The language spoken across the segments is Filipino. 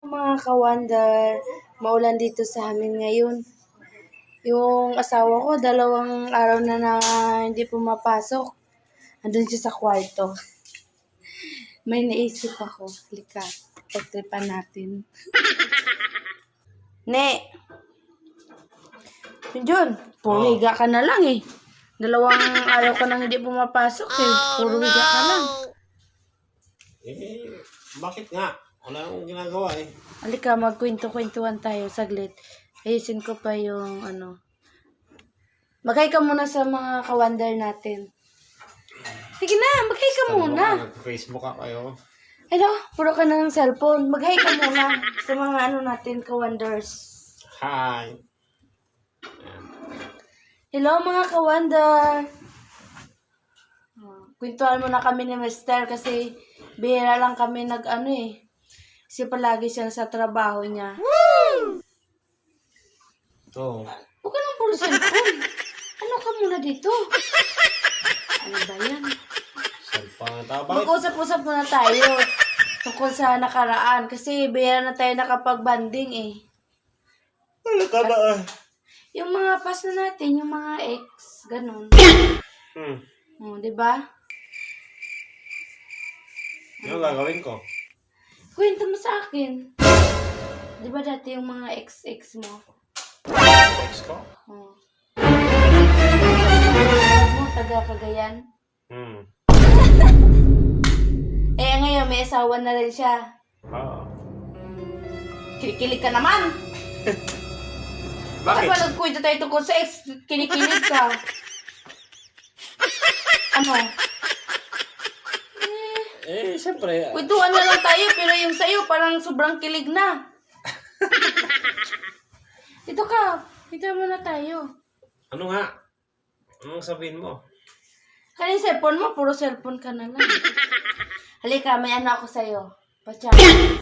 Mga ka-wonder, maulan dito sa amin ngayon. Yung asawa ko, 2 araw na hindi pumapasok. Andun siya sa kwarto. May naisip ako. Halika, pagtripan natin. Ne! Yun, puro higa ka na lang eh. 2 araw ka nang hindi pumapasok eh. Puro higa ka lang. Bakit nga? Wala akong ginagawa eh. Halika, magkwento-kwentuhan tayo saglit. Ayusin ko pa yung Mag-hi ka muna sa mga ka-wonder natin. Sige na, mag-hi ka muna. Facebook ako kayo. Hello, puro ka na ng cellphone. Mag-hi ka muna sa mga natin, ka-wonders. Hi. Hello mga ka-wonder. Kwentuhan muna kami ni Mr. kasi bihira lang kami kasi palagi siya sa trabaho niya. Woo! Ito. Huwag ka nang puro cellphone. Ano ka muna dito? Ano ba yan? Cellphone. Bakit? Mag-usap-usap muna tayo tungkol sa nakaraan kasi bihira na tayo nakapag-banding eh. Ano ka ba? Yung mga past na natin, yung mga ex, ganun. Di ba? Ano gagawin ko? Kwento mo sa akin. Di ba dati yung mga ex mo? Ex ko? Mo, taga Cagayan? Hmm. Ngayon, may asawa na rin siya. Oo. Kinikilig ka naman! Bakit Bakit? ba nagkwento tayo tungkol sa ex? Kinikilig ka. Ano? Siyempre. Kwentuhan na lang tayo, pero yung sa'yo parang sobrang kilig na. Dito ka. Dito muna tayo. Ano nga? Anong sabihin mo? Kanina cellphone mo, puro cellphone ka na lang. Halika, may ako sa'yo. Pa-challenge.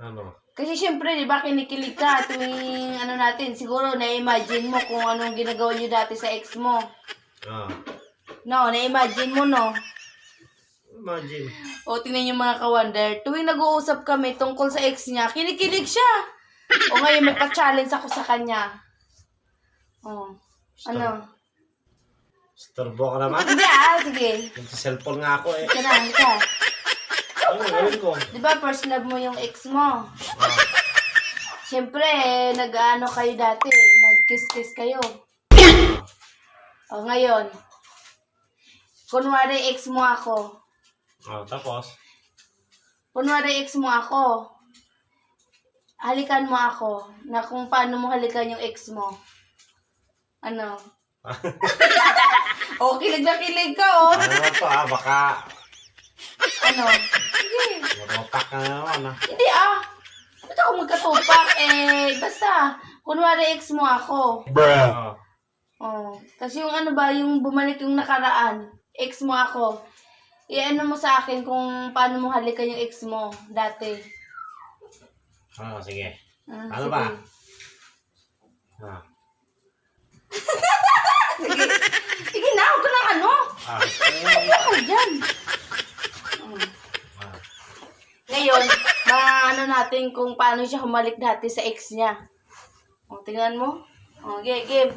Ano? Kasi syempre, di ba, kinikilig ka tuwing natin. Siguro, na-imagine mo kung anong ginagawa niyo dati sa ex mo. No, na-imagine mo, no? Imagine. O, tingnan niyo mga ka-wonder. Tuwing nag-uusap kami tungkol sa ex niya, kinikilig siya. O ngayon, may pa-challenge ako sa kanya. Ano? Storbo ka naman? Hindi sige. Nag-cellphone nga ako eh. Halika. Ano gawin ko? Di ba, first love mo yung ex mo? Siyempre, nag-ano kayo dati. Nag-kiss-kiss kayo. O, ngayon. Kunwari, ex mo ako. Tapos? Kunwari, ex mo ako. Halikan mo ako na kung paano mo halikan yung ex mo. Ano? Kilig na kilig ka, Ano naman to baka... Ano? Sige. Marotak ka na naman Hindi Ba't ako magkatupak? Basta, kunwari ex mo ako. Bruh. Kasi yung yung bumalik yung nakaraan, ex mo ako. Mo sa akin kung paano mo halikan yung ex mo dati. Sige. Ano sige. ba? Sige na, huwag ka lang Huwag ka dyan. Ngayon, natin kung paano siya humalik dati sa ex niya. Tingnan mo. Game.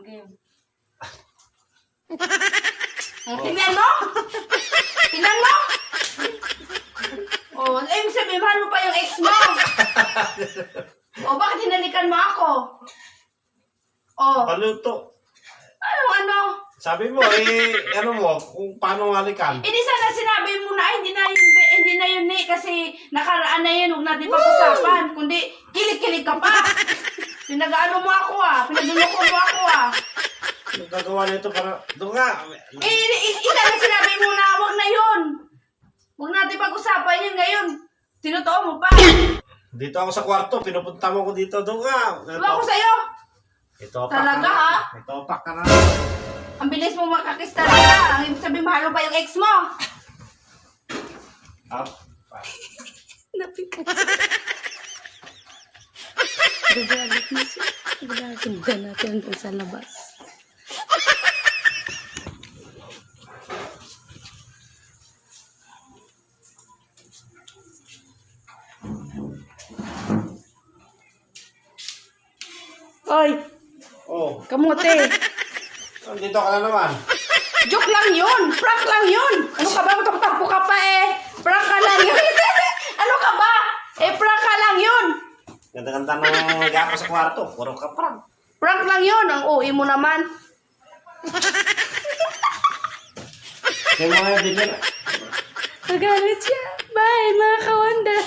Game. Tingnan mo? Tingnan mo? Ibig sabihin, mahal mo pa yung ex mo. Bakit hinalikan mo ako? Paluto. Ano? Sabi mo, ano mo, kung paano halikan? Hindi sana sinabi mo na, hindi na yun kasi nakaraan na yun, huwag natin pag-usapan. Kundi, kilig-kilig ka pa. Pinag-ano mo ako pinaguloko mo ako Nagagawa na ito para, doon nga. Isa na sinabi mo na, huwag na yun. Huwag natin pag-usapan yun ngayon. Tinotoo mo pa. Dito ako sa kwarto, pinupunta mo ko dito, doon nga. Diba ako sa'yo? Ito Talaga Ito pak ka na. Ang bilis mo makakis talaga. Ang ibig sabihin, mahal mo pa yung ex mo. Napikat. Gagalit na siya. Gagalit natin doon sa labas. Oy, Oh, kamote. nandito ka na naman. Joke lang yun. Prank lang yun. Ano ka ba? Magtatakbo ka pa eh. Prank ka lang yun. Ano ka ba? Prank ka lang yun. Ganda-ganda ng gapo sa kwarto. Puro ka prank. Prank lang yun. Ang uwi mo naman. Kaya mga bigyan. Magalit siya. Bye, mga kawanda.